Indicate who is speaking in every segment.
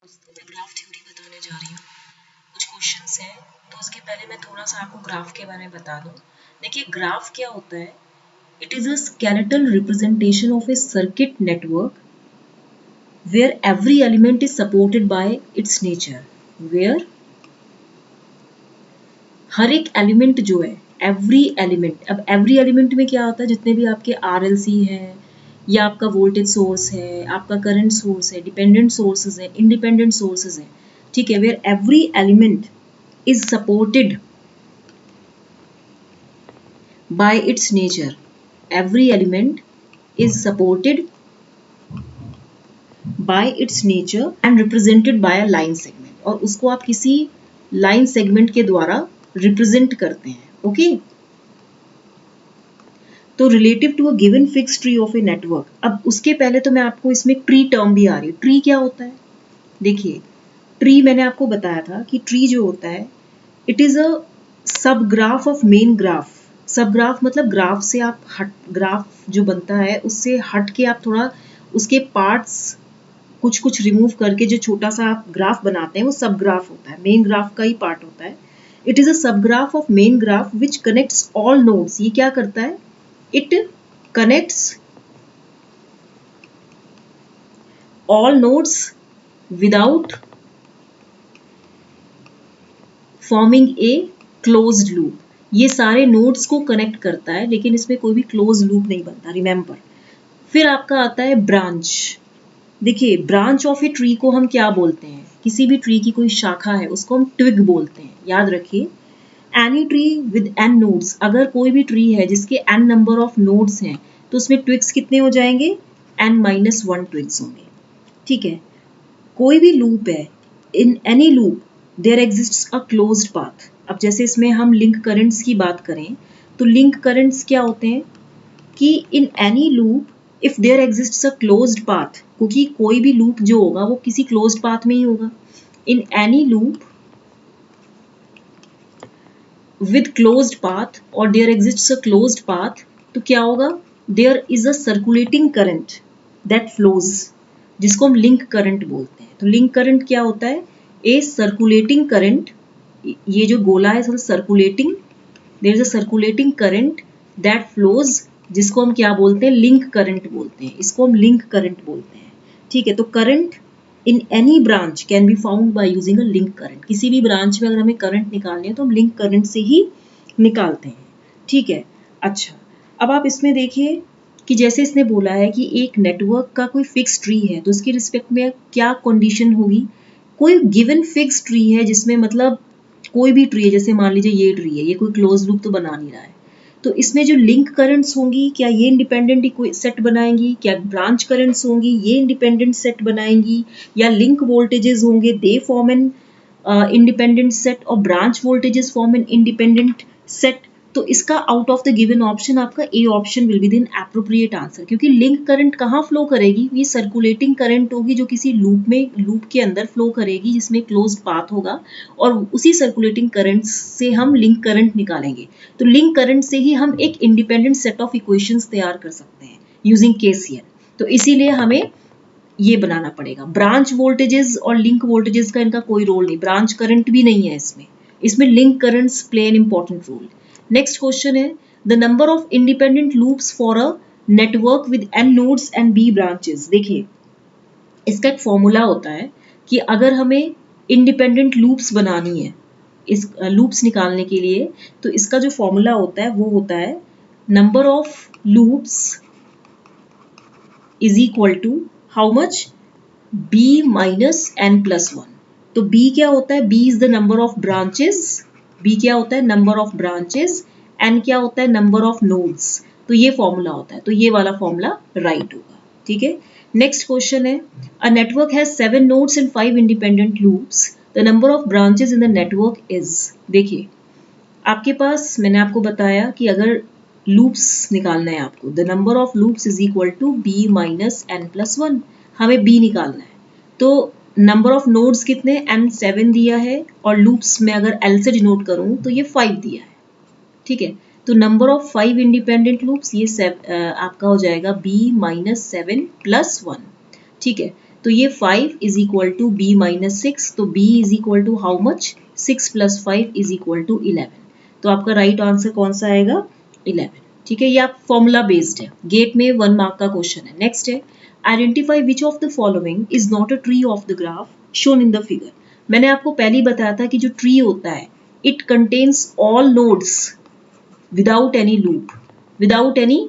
Speaker 1: दोस्तों मैं graph theory बताने जा रही हूँ। कुछ क्वेश्चंस हैं तो उसके पहले मैं थोड़ा सा आपको ग्राफ के बारे में बता दूँ। देखिए ग्राफ क्या होता है। It is a skeletal representation of A circuit network where every element is supported by its nature, where हर एक एलिमेंट जो है एवरी एलिमेंट, अब एवरी एलिमेंट में क्या होता है, जितने भी आपके आरएलसी हैं या आपका वोल्टेज सोर्स है, आपका करंट सोर्स है, डिपेंडेंट सोर्सेज है, इंडिपेंडेंट सोर्सेज है, ठीक है, where every element is supported by its nature, every element is supported by its nature and represented by a line segment, और उसको आप किसी लाइन सेगमेंट के द्वारा रिप्रेजेंट करते हैं। ओके तो relative to a given fix tree of a network. अब उसके पहले तो मैं आपको इसमें ट्री टर्म भी आ रही है। ट्री क्या होता है, देखिए ट्री मैंने आपको बताया था कि ट्री जो होता है इट इज अ सब ग्राफ ऑफ मेन ग्राफ। सब ग्राफ मतलब ग्राफ से आप हट, ग्राफ जो बनता है उससे हट के आप थोड़ा उसके पार्ट्स कुछ कुछ रिमूव करके जो छोटा सा आप ग्राफ बनाते हैं वो सब ग्राफ होता है, मेन ग्राफ का ही पार्ट होता है। इट इज अ सब graph of main graph which connects all nodes. ये क्या करता है, it connects all nodes without forming a closed loop. ये सारे नोड्स को कनेक्ट करता है लेकिन इसमें कोई भी क्लोज लूप नहीं बनता, रिमेंबर। फिर आपका आता है ब्रांच। देखिए ब्रांच ऑफ ए ट्री को हम क्या बोलते हैं, किसी भी ट्री की कोई शाखा है उसको हम ट्विग बोलते हैं, याद रखिए। Any tree with n nodes, अगर कोई भी ट्री है जिसके एन नंबर ऑफ नोड्स हैं तो उसमें ट्विग्स कितने हो जाएंगे, n-1 ट्विग्स होंगे, ठीक है। कोई भी लूप है, in any loop there exists a closed path. अब जैसे इसमें हम लिंक करंट्स की बात करें तो लिंक करंट्स क्या होते हैं कि in any loop if there exists a closed path, क्योंकि कोई भी लूप जो होगा वो किसी क्लोज्ड पाथ में ही होगा। इन any loop with closed path or there exists a closed path, तो क्या होगा, there is a circulating current that flows, जिसको हम लिंक करंट बोलते हैं। तो लिंक करंट क्या होता है, ए सर्कुलेटिंग करंट, ये जो गोला है circulating, there is a circulating current that flows, जिसको हम क्या बोलते हैं, लिंक करंट बोलते हैं, इसको हम लिंक करंट बोलते हैं, ठीक है। तो current in any branch can be found by using a link current. किसी भी ब्रांच में अगर हमें करंट निकालनी है तो हम लिंक करंट से ही निकालते हैं, ठीक है। अच्छा अब आप इसमें देखिए कि जैसे इसने बोला है कि एक नेटवर्क का कोई फिक्स ट्री है तो उसकी रिस्पेक्ट में क्या कंडीशन होगी, कोई गिवन फिक्स ट्री है जिसमें मतलब कोई भी ट्री है, जैसे मान लीजिए ये ट्री है, ये कोई क्लोज लूप तो बना नहीं रहा है, तो इसमें जो लिंक करंट्स होंगी क्या ये इंडिपेंडेंट सेट बनाएंगी, क्या ब्रांच करंट्स होंगी ये इंडिपेंडेंट सेट बनाएंगी, या लिंक वोल्टेजेस होंगे they form an independent set और branch voltages form an independent set. तो इसका out of the given option आपका A option will be the appropriate answer, क्योंकि लिंक करंट कहाँ फ्लो करेगी, ये सर्कुलेटिंग करंट होगी जो किसी लूप में, लूप के अंदर फ्लो करेगी जिसमें क्लोज्ड पाथ होगा, और उसी सर्कुलेटिंग करंट से हम लिंक करंट निकालेंगे। तो लिंक करंट से ही हम एक इंडिपेंडेंट सेट ऑफ इक्वेशंस तैयार कर सकते हैं यूजिंग केसीएल। तो इसीलिए हमें ये बनाना पड़ेगा। ब्रांच वोल्टेजेस और लिंक वोल्टेजेस का इनका कोई रोल नहीं, ब्रांच करंट भी नहीं है इसमें, इसमें link currents play an important role. Next question है the number of independent loops for a network with n nodes and b branches. देखिए इसका एक फॉर्मूला होता है कि अगर हमें इंडिपेंडेंट लूप्स बनानी है, इस लूप्स निकालने के लिए, तो इसका जो फॉर्मूला होता है वो होता है number of loops is equal to how much, b minus n plus 1। तो b क्या होता है, b is the number of branches, b क्या होता है नंबर ऑफ ब्रांचेस, n क्या होता है नंबर ऑफ नोड्स। तो ये फॉर्मूला होता है, तो ये वाला फॉर्मूला राइट होगा, ठीक है। नेक्स्ट क्वेश्चन है a network has 7 nodes and 5 independent loops, the number of branches in the network is. देखिए आपके पास मैंने आपको बताया कि अगर लूप्स निकालना है आपको, the number of loops is equal to b minus n plus 1, हमें b निकालना है। तो नंबर ऑफ नोड्स कितने, n 7 दिया है, और लूप्स में अगर l से डिनोट करूं तो ये 5 दिया है, ठीक है। तो नंबर ऑफ 5 इंडिपेंडेंट लूप्स ये आपका हो जाएगा b माइनस 7 प्लस 1, ठीक है। तो ये 5 is equal to b minus 6, तो b is equal to how much, 6 plus 5 is equal to 11। तो आपका राइट आंसर कौन सा आएगा, 11। ठीक है, ये आप फॉर्मूला बेस्ड है, गेट में 1 मार्क का क्वेश्चन है। नेक्स्ट है, identify which of the following is not a tree of the graph shown in the figure. मैंने आपको पहले ही बताया था कि जो ट्री होता है it contains all nodes without any loop, without any,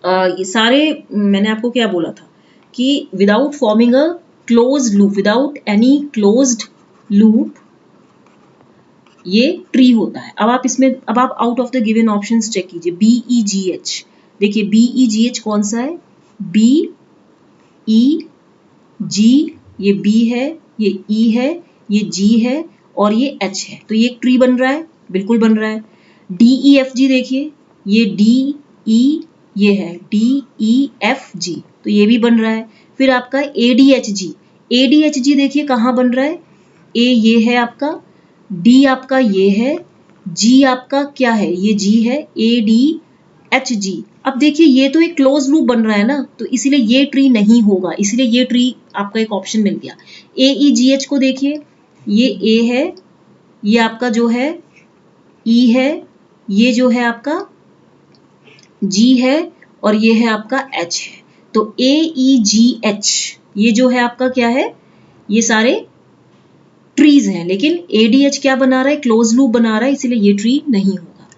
Speaker 1: ये सारे, मैंने आपको क्या बोला था कि without forming a closed loop, without any closed loop ये ट्री होता है। अब आप इसमें, अब आप out of the given options check कीजिए, BEGH, देखिए BEGH कौन सा है, BEG, ये B है, ये E है, ये G है और ये H है, तो ये एक ट्री बन रहा है, बिल्कुल बन रहा है। DEFG देखिए, ये DE, ये है DEFG, तो ये भी बन रहा है। फिर आपका ADHG, ADHG देखिए कहाँ बन रहा है, A ये है आपका, D आपका ये है, G आपका क्या है, ये G है, ADHG। अब देखिए ये तो एक क्लोज लूप बन रहा है ना, तो इसीलिए ये ट्री नहीं होगा, इसीलिए ये ट्री आपका एक ऑप्शन मिल गया। AEGH को देखिए, ये A है, ये आपका जो है E है, ये जो है आपका G है और ये है आपका H है, तो AEGH ये जो है आपका क्या है, ये सारे ट्रीज हैं, लेकिन ADH क्या बना रहा है, क्लोज लूप बना रहा है, इसीलिए ये ट्री नहीं होगा।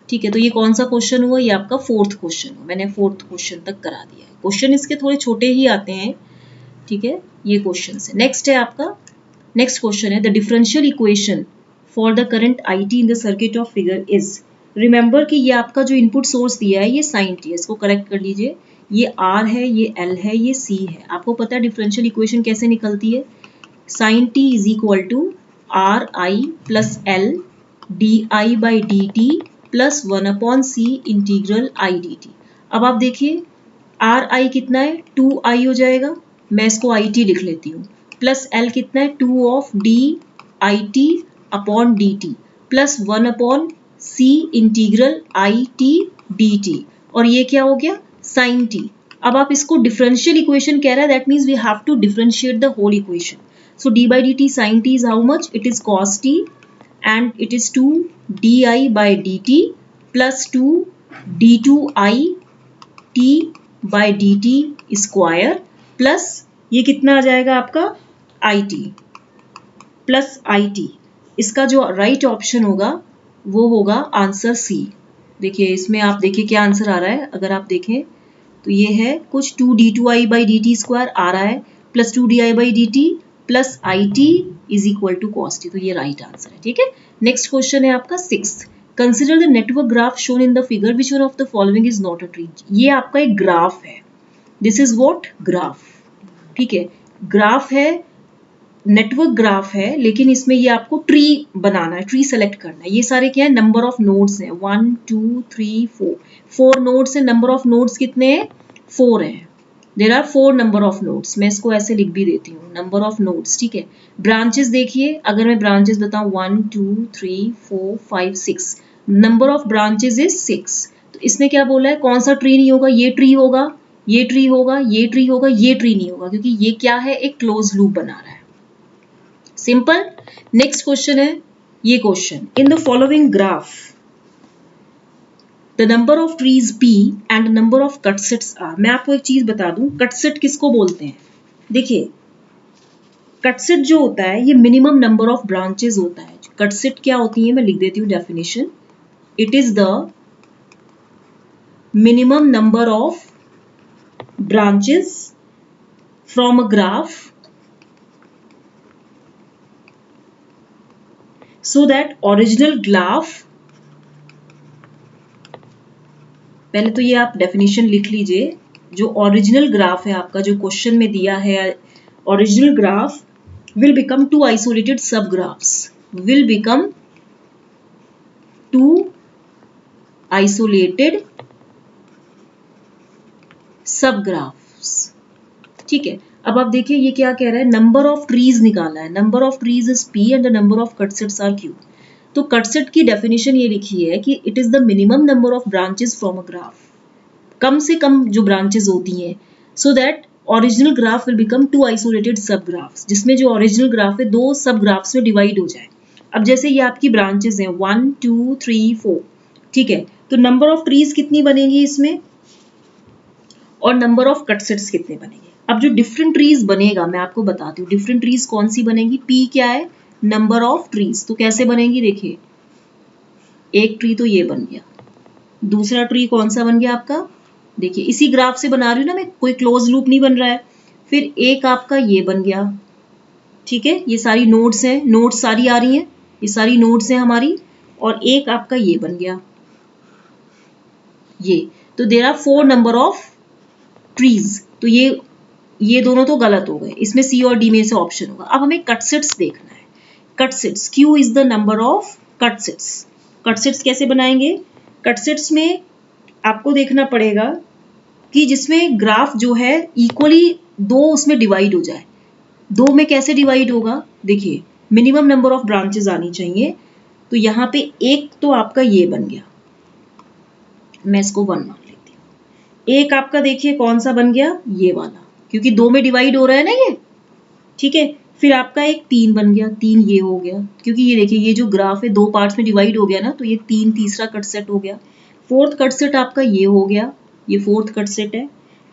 Speaker 1: ठीक है, तो ये कौन सा क्वेश्चन हुआ, ये आपका फोर्थ क्वेश्चन हुआ, मैंने फोर्थ क्वेश्चन तक करा दिया है। क्वेश्चन इसके थोड़े छोटे ही आते हैं, ठीक है, ये क्वेश्चन है। नेक्स्ट है आपका, नेक्स्ट क्वेश्चन है, the differential equation for the current IT in the circuit of figure is. Remember कि ये आपका जो इनपुट सोर्स दिया है ये साइन टी है, इसको करेक्ट कर लीजिए, ये R है, ये L है, ये C है। आपको पता है डिफरेंशियल इक्वेशन कैसे निकलती है, sine t is equal to RI plus L DI by DT plus 1/C integral I DT। अब आप देखिए RI कितना है, 2I हो जाएगा, मैं इसको IT लिख लेती हूँ, प्लस L कितना है, 2 of DIT upon DT plus 1/C integral IT DT, और ये क्या हो गया, साइन टी। अब आप इसको डिफरेंशियल इक्वेशन कह रहा है, that means we have to differentiate the whole equation. So d by dt sin t is how much? It is cos t and it is 2 di by dt plus 2 d2i t by dt square plus ये कितना आ जाएगा आपका it plus it। इसका जो right option होगा वो होगा answer C। देखिए इसमें आप देखिए क्या आंसर आ रहा है, अगर आप देखें तो ये है कुछ 2 d2i by dt स्क्वायर आ रहा है plus 2 di by dt plus IT is equal to cos t, तो ये राइट आंसर है। ठीक है, नेक्स्ट क्वेश्चन है आपका 6th, consider the network graph shown in the figure which one of the following is not a tree. ये आपका एक ग्राफ है, दिस इज व्हाट, ग्राफ। ठीक है, ग्राफ है, नेटवर्क ग्राफ है, लेकिन इसमें ये आपको ट्री बनाना है, ट्री सेलेक्ट करना है। ये सारे क्या है, नंबर ऑफ नोड्स हैं, 1 2 3 4, 4 नोड्स है, नंबर ऑफ नोड्स कितने हैं, 4 हैं। There are 4 number of nodes, मैं इसको ऐसे लिख भी देती हूँ, नंबर ऑफ नोड्स। ठीक है, ब्रांचेस देखिए, अगर मैं ब्रांचेस बताऊँ 1 2 3 4 5 6, नंबर ऑफ ब्रांचेस इज 6। तो इसने क्या बोला है, कौन सा ट्री नहीं होगा, ये ट्री होगा, ये ट्री होगा, ये ट्री होगा, ये ट्री नहीं होगा, क्योंकि ये क्या है, एक क्लोज लूप बना रहा है। सिंपल। नेक्स्ट क्वेश्चन है ये question, in the following graph the number of trees P and number of cutsets are. मैं आपको एक चीज बता दूं, कटसेट किसको बोलते हैं। देखिए कटसेट जो होता है ये मिनिमम नंबर ऑफ ब्रांचेस होता है। कटसेट क्या होती है, मैं लिख देती हूँ definition, it is the minimum number of branches from a graph so that original graph, पहले तो ये आप डेफिनेशन लिख लीजिए, जो ओरिजिनल ग्राफ है आपका, जो क्वेश्चन में दिया है, original graph will become two isolated subgraphs, will become two isolated subgraphs। ठीक है, अब आप देखिए ये क्या कह रहा है, नंबर ऑफ ट्रीज निकाला है, number of trees is P and the number of cutsets are Q। तो कटसेट की डेफिनेशन ये लिखी है कि it is the minimum number of branches from a graph, कम से कम जो ब्रांचेस होती हैं, so that original graph will become two isolated sub graphs, जिसमें जो ओरिजिनल ग्राफ है दो सब ग्राफ्स में डिवाइड हो जाए। अब जैसे ये आपकी ब्रांचेस हैं 1 2 3 4, ठीक है, तो नंबर ऑफ ट्रीज कितनी बनेगी इसमें और नंबर ऑफ कटसेट्स कितने बनेंगे। अब जो डिफरेंट ट्रीज बनेगा मैं आपको बताती हूँ, डिफरेंट ट्रीज कौन सी बनेगी। पी क्या है, नंबर ऑफ ट्रीज, तो कैसे बनेगी देखिए, एक ट्री तो ये बन गया, दूसरा ट्री कौन सा बन गया आपका, देखिए इसी ग्राफ से बना रही हूँ ना मैं, कोई क्लोज लूप नहीं बन रहा है। फिर एक आपका ये बन गया, ठीक है, ये सारी नोड्स हैं, नोड्स सारी आ रही हैं, ये सारी नोड्स हैं हमारी, और एक आपका ये बन गया ये, तो there are 4 number of trees. तो ये दोनों तो गलत हो गए, इसमें सी और डी में से ऑप्शन होगा। अब हमें कटसेट्स देखना है, cutsets, Q is the number of cutsets. Cutsets कैसे बनाएंगे, कटसेट्स में आपको देखना पड़ेगा कि जिसमें ग्राफ जो है इक्वली दो उसमें डिवाइड हो जाए। दो में कैसे डिवाइड होगा, देखिए मिनिमम नंबर ऑफ ब्रांचेस आनी चाहिए, तो यहां पे एक तो आपका ये बन गया, मैं इसको 1 मान लेती हूँ। एक आपका देखिए कौन सा बन गया, ये वाला, क्योंकि दो में डिवाइड हो रहा है ना ये, ठीक है। फिर आपका एक 3 बन गया, 3 ये हो गया, क्योंकि ये देखिए ये जो ग्राफ है दो पार्ट्स में डिवाइड हो गया ना, तो ये 3 तीसरा कट सेट हो गया। फोर्थ कट सेट आपका ये हो गया, ये फोर्थ कट सेट है।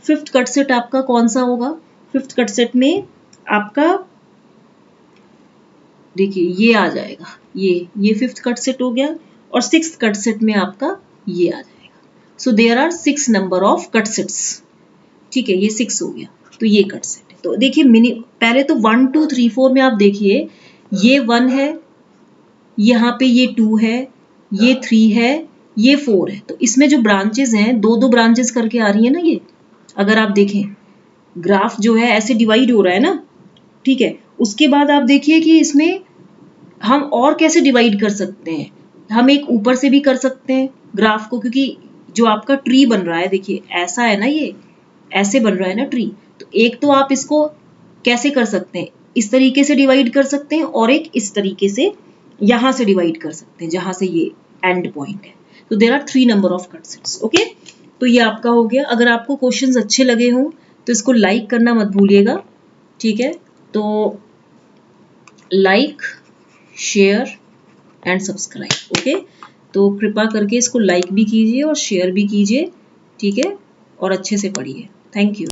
Speaker 1: फिफ्थ कट सेट आपका कौन सा होगा, फिफ्थ कट सेट में आपका देखिए ये आ जाएगा, ये फिफ्थ कट सेट हो गया, और सिक्स्थ कट सेट में आपका ये आ जाएगा। So there are 6 number of cut sets, ठीक है, ये 6 हो गया, तो ये कट सेट है। तो देखिए पहले तो 1 2 3 4 में आप देखिए ये 1 है, यहाँ पे ये 2 है, ये 3 है, ये 4 है, तो इसमें जो ब्रांचेस हैं दो दो ब्रांचेस करके आ रही है ना ये, अगर आप देखें ग्राफ जो है ऐसे डिवाइड हो रहा है ना, ठीक है। उसके बाद आप देखिए कि इसमें हम और कैसे डिवाइड कर सकते हैं, हम एक ऊपर से भी कर सकते हैं ग्राफ को, क्योंकि जो आपका ट्री बन रहा है देखिए ऐसा है ना, ये ऐसे बन रहा है ना ट्री, तो एक तो आप इसको कैसे कर सकते हैं, इस तरीके से डिवाइड कर सकते हैं, और एक इस तरीके से यहां से डिवाइड कर सकते हैं जहां से ये एंड पॉइंट है। तो there are 3 number of cut sets, okay. तो ये आपका हो गया। अगर आपको क्वेश्चंस अच्छे लगे हों तो इसको लाइक करना मत भूलिएगा, ठीक है। तो like, share and subscribe, okay. तो कृपा करके इसको लाइक भी कीजिए और शेयर भी कीजिए, ठीक है, और अच्छे से पढ़िए। Thank you.